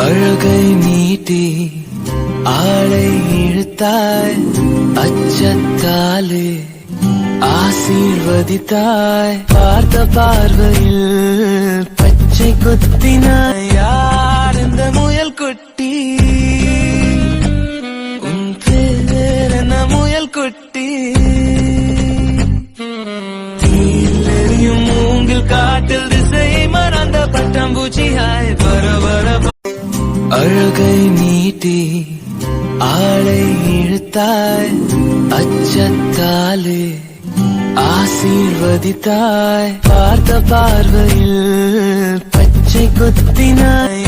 அழகை நீட்டி ஆளை இழுத்தாய், அச்சத்தாலே ஆசீர்வதித்தாய். பார்த்த பார்வையில் பச்சை குத்தினாய். யார் இந்த முயல் குட்டி? உன் பேர் என்ன முயல் குட்டி? தீயில் மூங்கில் காட்டில் திசை மறந்த பட்டாம்பூச்சியாய் பரபர. அழகை நீட்டி ஆளை இழுத்தாய், அச்சத்தாலே ஆசீர்வதித்தாய். பார்த்த பார்வையில் பச்சை குத்தினாய்.